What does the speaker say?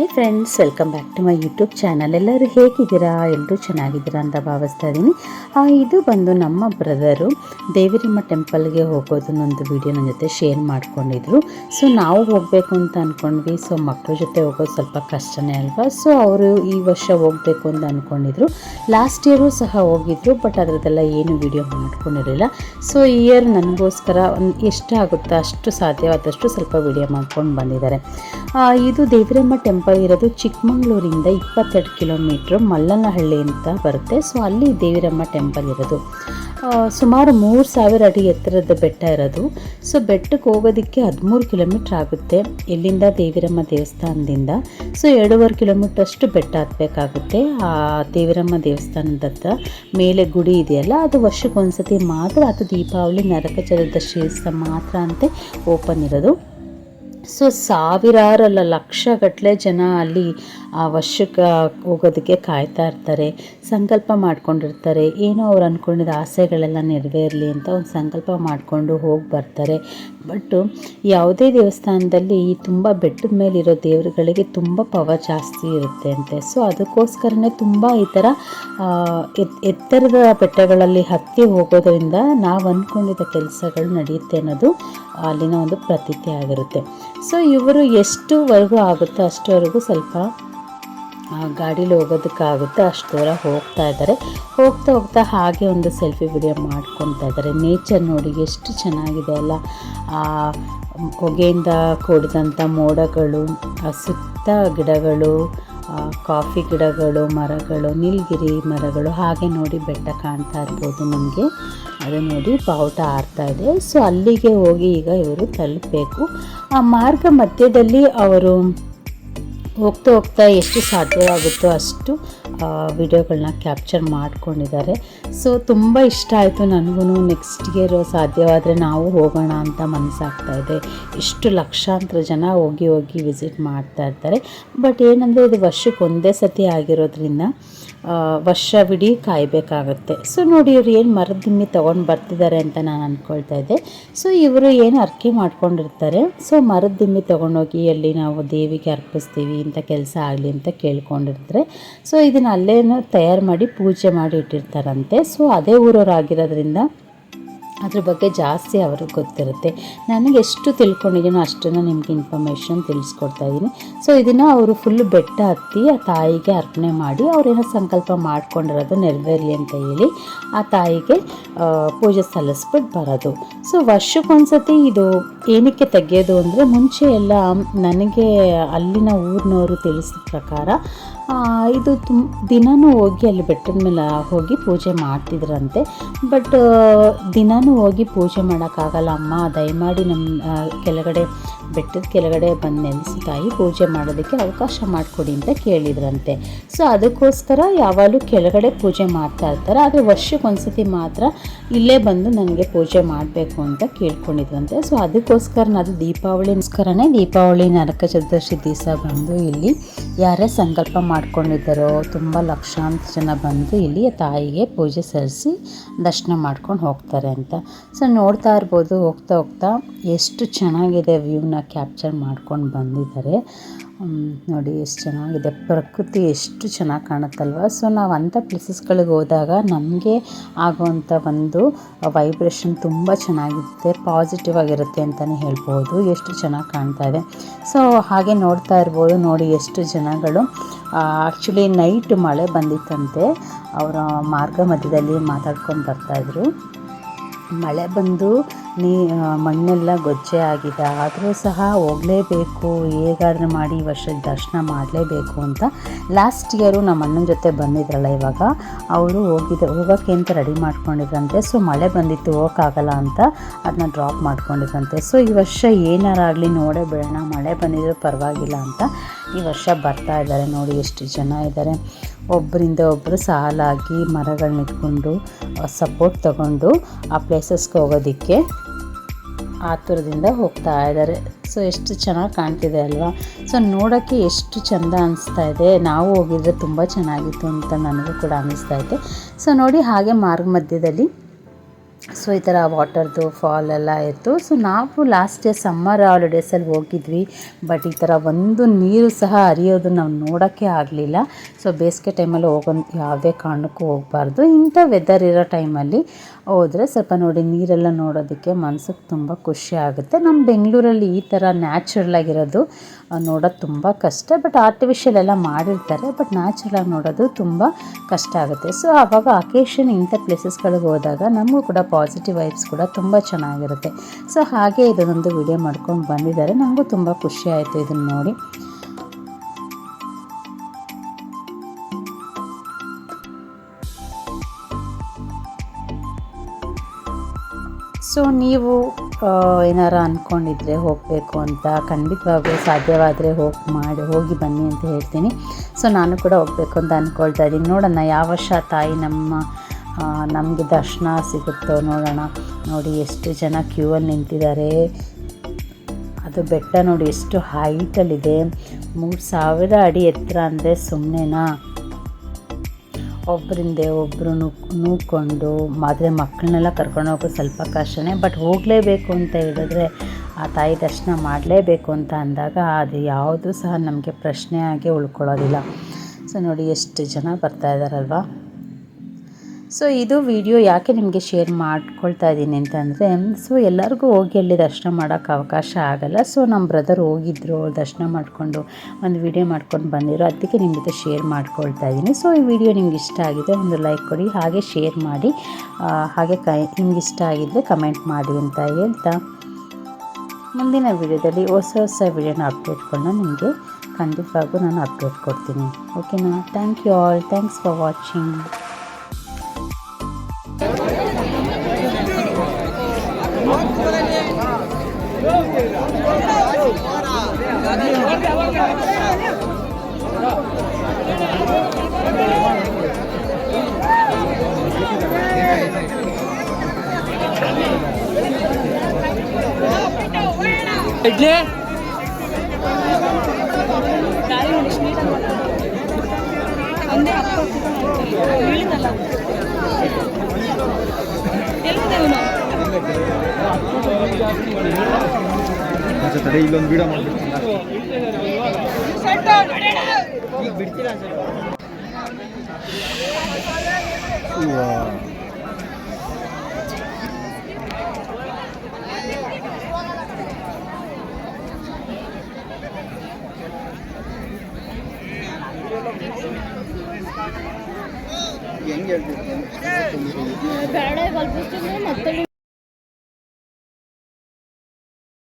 Hi friends, welcome back to my YouTube channel. ಎಲ್ಲರೂ ಹೇಗಿದ್ದೀರಾ? ಎಲ್ಲರೂ ಚೆನ್ನಾಗಿದ್ದೀರಾ ಅಂತ ಭಾವಿಸ್ತಾ ಇದ್ದೀನಿ. ಇದು ಬಂದು ನಮ್ಮ ಬ್ರದರು ದೇವಿರಮ್ಮ ಟೆಂಪಲ್ಗೆ ಹೋಗೋದನ್ನೊಂದು ವಿಡಿಯೋ ನನ್ನ ಜೊತೆ ಶೇರ್ ಮಾಡ್ಕೊಂಡಿದ್ರು. ಸೊ ನಾವು ಹೋಗಬೇಕು ಅಂತ ಅಂದ್ಕೊಂಡ್ವಿ. ಸೊ ಮಕ್ಕಳ ಜೊತೆ ಹೋಗೋದು ಸ್ವಲ್ಪ ಕಷ್ಟನೇ ಅಲ್ವಾ. ಸೊ ಅವರು ಈ ವರ್ಷ ಹೋಗಬೇಕು ಅಂತ ಅಂದ್ಕೊಂಡಿದ್ರು. ಲಾಸ್ಟ್ ಇಯರು ಸಹ ಹೋಗಿದ್ರು, ಬಟ್ ಅದರದ್ದೆಲ್ಲ ಏನು ವಿಡಿಯೋ ಮಾಡ್ಕೊಂಡಿರಲಿಲ್ಲ. ಸೊ ಈ ಇಯರ್ ನನಗೋಸ್ಕರ ಎಷ್ಟು ಆಗುತ್ತೋ ಅಷ್ಟು ಸಾಧ್ಯವಾದಷ್ಟು ಸ್ವಲ್ಪ ವಿಡಿಯೋ ಮಾಡ್ಕೊಂಡು ಬಂದಿದ್ದಾರೆ. ಇದು ದೇವಿರಮ್ಮ ಟೆಂಪಲ್ ಇರೋದು ಚಿಕ್ಕಮಗಳೂರಿಂದ 22 ಕಿಲೋಮೀಟ್ರ್ ಮಲ್ಲನಹಳ್ಳಿ ಅಂತ ಬರುತ್ತೆ. ಸೊ ಅಲ್ಲಿ ದೇವಿರಮ್ಮ ಟೆಂಪಲ್ ಇರೋದು. ಸುಮಾರು 3000 ಅಡಿ ಎತ್ತರದ ಬೆಟ್ಟ ಇರೋದು. ಸೊ ಬೆಟ್ಟಕ್ಕೆ ಹೋಗೋದಕ್ಕೆ 13 ಕಿಲೋಮೀಟ್ರ್ ಆಗುತ್ತೆ ಇಲ್ಲಿಂದ ದೇವಿರಮ್ಮ ದೇವಸ್ಥಾನದಿಂದ. ಸೊ 2.5 ಕಿಲೋಮೀಟ್ರ್ ಅಷ್ಟು ಬೆಟ್ಟ ಹತ್ತಬೇಕಾಗುತ್ತೆ. ಆ ದೇವಿರಮ್ಮ ದೇವಸ್ಥಾನದ ಹತ್ರ ಮೇಲೆ ಗುಡಿ ಇದೆಯಲ್ಲ, ಅದು ವರ್ಷಕ್ಕೊಂದ್ಸತಿ ಮಾತ್ರ, ಅದು ದೀಪಾವಳಿ ನರಕ ಚತುರ್ದಶಿ ಮಾತ್ರ ಅಂತೆ ಓಪನ್ ಇರೋದು. ಸೊ ಸಾವಿರಾರಲ್ಲ ಲಕ್ಷಗಟ್ಟಲೆ ಜನ ಅಲ್ಲಿ ಆ ವರ್ಷಕ್ಕೆ ಹೋಗೋದಕ್ಕೆ ಕಾಯ್ತಾ ಇರ್ತಾರೆ, ಸಂಕಲ್ಪ ಮಾಡ್ಕೊಂಡಿರ್ತಾರೆ. ಏನೋ ಅವ್ರು ಅಂದ್ಕೊಂಡಿದ್ದ ಆಸೆಗಳೆಲ್ಲ ನೆರವೇರಲಿ ಅಂತ ಒಂದು ಸಂಕಲ್ಪ ಮಾಡಿಕೊಂಡು ಹೋಗಿ ಬರ್ತಾರೆ. ಬಟ್ಟು ಯಾವುದೇ ದೇವಸ್ಥಾನದಲ್ಲಿ ತುಂಬ ಬೆಟ್ಟದ ಮೇಲಿರೋ ದೇವರುಗಳಿಗೆ ತುಂಬ ಪವರ್ ಜಾಸ್ತಿ ಇರುತ್ತೆ ಅಂತೆ. ಸೊ ಅದಕ್ಕೋಸ್ಕರನೇ ತುಂಬ ಈ ಥರ ಎತ್ತರದ ಬೆಟ್ಟಗಳಲ್ಲಿ ಹತ್ತಿ ಹೋಗೋದರಿಂದ ನಾವು ಅಂದ್ಕೊಂಡಿದ್ದ ಕೆಲಸಗಳು ನಡೆಯುತ್ತೆ ಅನ್ನೋದು ಅಲ್ಲಿನ ಒಂದು ಪ್ರತೀತಿ ಆಗಿರುತ್ತೆ. ಸೊ ಇವರು ಎಷ್ಟುವರೆಗೂ ಆಗುತ್ತೋ ಅಷ್ಟುವರೆಗೂ ಸ್ವಲ್ಪ ಗಾಡೀಲಿ ಹೋಗೋದಕ್ಕಾಗುತ್ತೆ ಅಷ್ಟು ದೂರ ಹೋಗ್ತಾ ಇದ್ದಾರೆ. ಹೋಗ್ತಾ ಹೋಗ್ತಾ ಹಾಗೆ ಒಂದು ಸೆಲ್ಫಿ ವಿಡಿಯೋ ಮಾಡ್ಕೊತಾ ಇದ್ದಾರೆ. ನೇಚರ್ ನೋಡಿ ಎಷ್ಟು ಚೆನ್ನಾಗಿದೆ ಅಲ್ಲ. ಹೊಗೆಯಿಂದ ಕೂಡಿದಂಥ ಮೋಡಗಳು, ಸುತ್ತ ಗಿಡಗಳು, ಕಾಫಿ ಗಿಡಗಳು, ಮರಗಳು, ನೀಲಗಿರಿ ಮರಗಳು, ಹಾಗೆ ನೋಡಿ ಬೆಟ್ಟ ಕಾಣ್ತಾ ಇರ್ಬೋದು ನಮಗೆ. ಅದು ನೋಡಿ ಬಾವುಟ ಆರ್ತಾ ಇದೆ. ಸೊ ಅಲ್ಲಿಗೆ ಹೋಗಿ ಈಗ ಇವರು ತಲುಪಬೇಕು. ಆ ಮಾರ್ಗ ಮಧ್ಯದಲ್ಲಿ ಅವರು ಹೋಗ್ತಾ ಹೋಗ್ತಾ ಎಷ್ಟು ಸಾಧ್ಯವಾಗುತ್ತೋ ಅಷ್ಟು ವಿಡಿಯೋಗಳನ್ನ ಕ್ಯಾಪ್ಚರ್ ಮಾಡ್ಕೊಂಡಿದ್ದಾರೆ. ಸೊ ತುಂಬ ಇಷ್ಟ ಆಯಿತು ನನಗೂ. ನೆಕ್ಸ್ಟ್ ಇಯರ್ ಸಾಧ್ಯವಾದರೆ ನಾವು ಹೋಗೋಣ ಅಂತ ಮನಸ್ಸಾಗ್ತಾಯಿದೆ. ಇಷ್ಟು ಲಕ್ಷಾಂತರ ಜನ ಹೋಗಿ ವಿಸಿಟ್ ಮಾಡ್ತಾ ಇರ್ತಾರೆ. ಬಟ್ ಏನಂದರೆ ಇದು ವರ್ಷಕ್ಕೆ ಒಂದೇ ಸತಿ ಆಗಿರೋದ್ರಿಂದ ವರ್ಷವಿಡೀ ಕಾಯಬೇಕಾಗುತ್ತೆ. ಸೊ ನೋಡಿ ಇವರು ಏನು ಮರದ ದಿಮ್ಮಿ ತೊಗೊಂಡು ಬರ್ತಿದ್ದಾರೆ ಅಂತ ನಾನು ಅಂದ್ಕೊಳ್ತಾ ಇದ್ದೆ. ಸೊ ಇವರು ಏನು ಅರ್ಕೆ ಮಾಡ್ಕೊಂಡಿರ್ತಾರೆ. ಸೊ ಮರದ ದಿಮ್ಮಿ ತೊಗೊಂಡೋಗಿ ಅಲ್ಲಿ ನಾವು ದೇವಿಗೆ ಅರ್ಪಿಸ್ತೀವಿ ಇಂಥ ಕೆಲಸ ಆಗಲಿ ಅಂತ ಕೇಳ್ಕೊಂಡಿರ್ತಾರೆ. ಸೊ ಇದನ್ನು ಅಲ್ಲೇನೋ ತಯಾರು ಮಾಡಿ ಪೂಜೆ ಮಾಡಿ ಇಟ್ಟಿರ್ತಾರಂತೆ. ಸೊ ಅದೇ ಊರವರಾಗಿರೋದ್ರಿಂದ ಅದ್ರ ಬಗ್ಗೆ ಜಾಸ್ತಿ ಅವ್ರಿಗೆ ಗೊತ್ತಿರುತ್ತೆ. ನನಗೆ ಎಷ್ಟು ತಿಳ್ಕೊಂಡಿದ್ದೀನೋ ಅಷ್ಟನ್ನು ನಿಮಗೆ ಇನ್ಫಾರ್ಮೇಷನ್ ತಿಳಿಸ್ಕೊಡ್ತಾ ಇದ್ದೀನಿ. ಸೊ ಇದನ್ನು ಅವರು ಫುಲ್ಲು ಬೆಟ್ಟ ಹತ್ತಿ ಆ ತಾಯಿಗೆ ಅರ್ಪಣೆ ಮಾಡಿ ಅವರೇನೋ ಸಂಕಲ್ಪ ಮಾಡ್ಕೊಂಡಿರೋದು ನೆರವೇರಲಿ ಅಂತ ಹೇಳಿ ಆ ತಾಯಿಗೆ ಪೂಜೆ ಸಲ್ಲಿಸ್ಬಿಟ್ಟು ಬರೋದು. ಸೊ ವರ್ಷಕ್ಕೊಂದ್ಸತಿ ಇದು ಏನಕ್ಕೆ ತೆಗೆಯೋದು ಅಂದರೆ, ಮುಂಚೆ ಎಲ್ಲ ನನಗೆ ಅಲ್ಲಿನ ಊರಿನವರು ತಿಳಿಸಿದ ಪ್ರಕಾರ ಇದು ದಿನವೂ ಹೋಗಿ ಅಲ್ಲಿ ಬೆಟ್ಟದ ಮೇಲೆ ಹೋಗಿ ಪೂಜೆ ಮಾಡ್ತಿದ್ರಂತೆ. ಬಟ್ ದಿನವೂ ಹೋಗಿ ಪೂಜೆ ಮಾಡೋಕ್ಕಾಗಲ್ಲ ಅಮ್ಮ, ದಯಮಾಡಿ ನಮ್ಮ ಕೆಳಗಡೆ ಬೆಟ್ಟದ ಕೆಳಗಡೆ ಬಂದು ನೆಲೆಸಿ ತಾಯಿ ಪೂಜೆ ಮಾಡೋದಕ್ಕೆ ಅವಕಾಶ ಮಾಡಿಕೊಡಿ ಅಂತ ಕೇಳಿದ್ರಂತೆ. ಸೊ ಅದಕ್ಕೋಸ್ಕರ ಯಾವಾಗಲೂ ಕೆಳಗಡೆ ಪೂಜೆ ಮಾಡ್ತಾ ಇರ್ತಾರೆ. ಆದರೆ ವರ್ಷಕ್ಕೊಂದ್ಸತಿ ಮಾತ್ರ ಇಲ್ಲೇ ಬಂದು ನನಗೆ ಪೂಜೆ ಮಾಡಬೇಕು ಅಂತ ಕೇಳ್ಕೊಂಡಿದ್ರಂತೆ. ಸೊ ಅದಕ್ಕೋಸ್ಕರ ಅದು ದೀಪಾವಳಿ ನರಕ ಚತುರ್ದಶಿ ದಿವಸ ಬಂದು ಇಲ್ಲಿ ಯಾರೇ ಸಂಕಲ್ಪ ಮಾಡ್ಕೊಂಡಿದ್ದಾರೋ ತುಂಬ ಲಕ್ಷಾಂತರ ಜನ ಬಂದು ಇಲ್ಲಿ ತಾಯಿಗೆ ಪೂಜೆ ಸಲ್ಲಿಸಿ ದರ್ಶನ ಮಾಡ್ಕೊಂಡು ಹೋಗ್ತಾರೆ ಅಂತ. ಸೊ ನೋಡ್ತಾ ಇರ್ಬೋದು ಹೋಗ್ತಾ ಹೋಗ್ತಾ ಎಷ್ಟು ಚೆನ್ನಾಗಿದೆ ವ್ಯೂನ ಕ್ಯಾಪ್ಚರ್ ಮಾಡ್ಕೊಂಡು ಬಂದಿದ್ದಾರೆ. ನೋಡಿ ಎಷ್ಟು ಚೆನ್ನಾಗಿದೆ, ಪ್ರಕೃತಿ ಎಷ್ಟು ಚೆನ್ನಾಗಿ ಕಾಣುತ್ತಲ್ವ. ಸೊ ನಾವು ಅಂಥ ಪ್ಲೇಸಸ್ಗಳಿಗೆ ಹೋದಾಗ ನಮಗೆ ಆಗುವಂಥ ಒಂದು ವೈಬ್ರೇಷನ್ ತುಂಬ ಚೆನ್ನಾಗಿರುತ್ತೆ, ಪಾಸಿಟಿವ್ ಆಗಿರುತ್ತೆ ಅಂತಲೇ ಹೇಳ್ಬೋದು. ಎಷ್ಟು ಚೆನ್ನಾಗಿ ಕಾಣ್ತಾ ಇದೆ. ಸೊ ಹಾಗೆ ನೋಡ್ತಾ ಇರ್ಬೋದು ನೋಡಿ ಎಷ್ಟು ಜನಗಳು. ಆ್ಯಕ್ಚುಲಿ ನೈಟ್ ಮಳೆ ಬಂದಿತ್ತಂತೆ. ಅವರ ಮಾರ್ಗ ಮಧ್ಯದಲ್ಲಿ ಮಾತಾಡ್ಕೊಂಡು ಬರ್ತಾಯಿದ್ರು. ಮಳೆ ಬಂದು ಮಣ್ಣೆಲ್ಲ ಗೊಜ್ಜೆ ಆಗಿದೆ, ಆದರೂ ಸಹ ಹೋಗಲೇಬೇಕು, ಹೇಗಾದರೂ ಮಾಡಿ ಈ ವರ್ಷ ದರ್ಶನ ಮಾಡಲೇಬೇಕು ಅಂತ ಲಾಸ್ಟ್ ಇಯರು ನಮ್ಮ ಅಣ್ಣನ ಜೊತೆ ಬಂದಿದ್ರಲ್ಲ, ಇವಾಗ ಅವರು ಹೋಗೋಕ್ಕೆ ಅಂತ ರೆಡಿ ಮಾಡ್ಕೊಂಡಿದ್ರಂತೆ. ಸೊ ಮಳೆ ಬಂದಿತ್ತು, ಹೋಗೋಕ್ಕಾಗಲ್ಲ ಅಂತ ಅದನ್ನ ಡ್ರಾಪ್ ಮಾಡ್ಕೊಂಡಿದ್ರಂತೆ. ಸೊ ಈ ವರ್ಷ ಏನಾರಾಗಲಿ ನೋಡೇ ಬಿಡೋಣ, ಮಳೆ ಬಂದಿದ್ರೂ ಪರವಾಗಿಲ್ಲ ಅಂತ ಈ ವರ್ಷ ಬರ್ತಾ ಇದ್ದಾರೆ. ನೋಡಿ ಎಷ್ಟು ಜನ ಇದ್ದಾರೆ. ಒಬ್ಬರಿಂದ ಒಬ್ಬರು ಸಾಲಾಗಿ ಮರಗಳನ್ನ ಇಟ್ಕೊಂಡು ಸಪೋರ್ಟ್ ತಗೊಂಡು ಆ ಪ್ಲೇಸಸ್ಗೆ ಹೋಗೋದಕ್ಕೆ ಆತುರದಿಂದ ಹೋಗ್ತಾ ಇದ್ದಾರೆ. ಸೊ ಎಷ್ಟು ಚೆನ್ನಾಗಿ ಕಾಣ್ತಿದೆ ಅಲ್ವಾ. ಸೊ ನೋಡೋಕ್ಕೆ ಎಷ್ಟು ಚೆಂದ ಅನಿಸ್ತಾ ಇದೆ. ನಾವು ಹೋಗಿದ್ರೆ ತುಂಬ ಚೆನ್ನಾಗಿತ್ತು ಅಂತ ನನಗೂ ಕೂಡ ಅನ್ನಿಸ್ತಾ ಇದೆ. ಸೊ ನೋಡಿ ಹಾಗೆ ಮಾರ್ಗ ಮಧ್ಯದಲ್ಲಿ ಸೊ ಈ ಥರ ವಾಟರ್ದು ಫಾಲ್ ಎಲ್ಲ ಇತ್ತು. ಸೊ ನಾವು ಲಾಸ್ಟ್ ಇಯರ್ ಸಮ್ಮರ್ ಹಾಲಿಡೇಸಲ್ಲಿ ಹೋಗಿದ್ವಿ, ಬಟ್ ಈ ಥರ ಒಂದು ನೀರು ಸಹ ಹರಿಯೋದು ನಾವು ನೋಡೋಕ್ಕೆ ಆಗಲಿಲ್ಲ. ಸೊ ಬೇಸಿಗೆ ಟೈಮಲ್ಲಿ ಯಾವುದೇ ಕಾರಣಕ್ಕೂ ಹೋಗಬಾರ್ದು. ಇಂಥ ವೆದರ್ ಇರೋ ಟೈಮಲ್ಲಿ ಹೋದರೆ ಸ್ವಲ್ಪ ನೋಡಿ ನೀರೆಲ್ಲ ನೋಡೋದಕ್ಕೆ ಮನ್ಸಿಗೆ ತುಂಬ ಖುಷಿ ಆಗುತ್ತೆ. ನಮ್ಮ ಬೆಂಗಳೂರಲ್ಲಿ ಈ ಥರ ನ್ಯಾಚುರಲ್ ಆಗಿರೋದು ನೋಡೋದು ತುಂಬ ಕಷ್ಟ. ಬಟ್ ಆರ್ಟಿಫಿಷಿಯಲ್ ಎಲ್ಲ ಮಾಡಿರ್ತಾರೆ, ಬಟ್ ನ್ಯಾಚುರಲಾಗಿ ನೋಡೋದು ತುಂಬ ಕಷ್ಟ ಆಗುತ್ತೆ. ಸೊ ಆವಾಗ ಅಕೇಶನ್ ಇಂಥ ಪ್ಲೇಸಸ್ಗಳಿಗೆ ಹೋದಾಗ ನಮಗೂ ಕೂಡ ಪಾಸಿಟಿವ್ ವೈಬ್ಸ್ ಕೂಡ ತುಂಬ ಚೆನ್ನಾಗಿರುತ್ತೆ. ಸೊ ಹಾಗೆ ಇದನ್ನೊಂದು ವಿಡಿಯೋ ಮಾಡ್ಕೊಂಡು ಬಂದಿದ್ದಾರೆ. ನನಗೂ ತುಂಬ ಖುಷಿ ಆಯಿತು ಇದನ್ನು ನೋಡಿ. ಸೊ ನೀವು ಏನಾರು ಅಂದ್ಕೊಂಡಿದ್ರೆ ಹೋಗಬೇಕು ಅಂತ ಖಂಡಿತವಾಗ್ಲೂ ಸಾಧ್ಯವಾದರೆ ಹೋಗಿ ಬನ್ನಿ ಅಂತ ಹೇಳ್ತೀನಿ. ಸೊ ನಾನು ಕೂಡ ಹೋಗಬೇಕು ಅಂತ ಅಂದ್ಕೊಳ್ತಾ ಇದ್ದೀನಿ. ನೋಡೋಣ ಯಾವ ವರ್ಷ ತಾಯಿ ನಮಗೆ ದರ್ಶನ ಸಿಗುತ್ತೋ ನೋಡೋಣ. ನೋಡಿ ಎಷ್ಟು ಜನ ಕ್ಯೂವಲ್ಲಿ ನಿಂತಿದ್ದಾರೆ. ಅದು ಬೆಟ್ಟ ನೋಡಿ ಎಷ್ಟು ಹೈಟಲ್ಲಿದೆ, 3000 ಅಡಿ ಎತ್ತರ ಅಂದರೆ ಸುಮ್ಮನೆನಾ? ಒಬ್ಬರಿಂದ ಒಬ್ಬರು ನೂಕೊಂಡು ಆದರೆ ಮಕ್ಕಳನ್ನೆಲ್ಲ ಕರ್ಕೊಂಡು ಹೋಗೋದು ಸ್ವಲ್ಪ ಕಷ್ಟನೇ. ಬಟ್ ಹೋಗಲೇಬೇಕು ಅಂತ ಹೇಳಿದ್ರೆ ಆ ತಾಯಿ ದರ್ಶನ ಮಾಡಲೇಬೇಕು ಅಂತ ಅಂದಾಗ ಅದು ಯಾವುದೂ ಸಹ ನಮಗೆ ಪ್ರಶ್ನೆಯಾಗಿ ಉಳ್ಕೊಳ್ಳೋದಿಲ್ಲ. ಸೊ ನೋಡಿ ಎಷ್ಟು ಜನ ಬರ್ತಾ ಇದ್ದಾರಲ್ವ. ಸೊ ಇದು ವಿಡಿಯೋ ಯಾಕೆ ನಿಮಗೆ ಶೇರ್ ಮಾಡ್ಕೊಳ್ತಾ ಇದ್ದೀನಿ ಅಂತಂದರೆ, ಸೊ ಎಲ್ಲರಿಗೂ ಹೋಗಿ ಅಲ್ಲಿ ದರ್ಶನ ಮಾಡೋಕ್ಕೆ ಅವಕಾಶ ಆಗೋಲ್ಲ. ಸೊ ನಮ್ಮ ಬ್ರದರ್ ಹೋಗಿದ್ದರು, ದರ್ಶನ ಮಾಡಿಕೊಂಡು ಒಂದು ವಿಡಿಯೋ ಮಾಡ್ಕೊಂಡು ಬಂದಿರೋ, ಅದಕ್ಕೆ ನಿಮ್ಮ ಜೊತೆ ಶೇರ್ ಮಾಡ್ಕೊಳ್ತಾ ಇದ್ದೀನಿ. ಸೊ ಈ ವಿಡಿಯೋ ನಿಮ್ಗೆ ಇಷ್ಟ ಆಗಿದೆ ಒಂದು ಲೈಕ್ ಕೊಡಿ, ಹಾಗೆ ಶೇರ್ ಮಾಡಿ, ಹಾಗೆ ನಿಮ್ಗೆ ಇಷ್ಟ ಆಗಿದ್ದರೆ ಕಮೆಂಟ್ ಮಾಡಿ ಅಂತ ಹೇಳ್ತಾ, ಮುಂದಿನ ವಿಡಿಯೋದಲ್ಲಿ ಹೊಸ ವಿಡಿಯೋನ ಅಪ್ಡೇಟ್ಗಳನ್ನ ನಿಮಗೆ ಖಂಡಿತವಾಗೂ ನಾನು ಅಪ್ಡೇಟ್ ಕೊಡ್ತೀನಿ. ಓಕೆನಾ? Thank you all. Thanks for watching. Idli ತಡೆ ಇಲ್ಲೊಂದು ವಿಡಿಯೋ ಮಾಡ್ಬಿಡ್ತೀನಿ. ಹೆಂಗೆ ಹೇಳ್ತೀವಿ?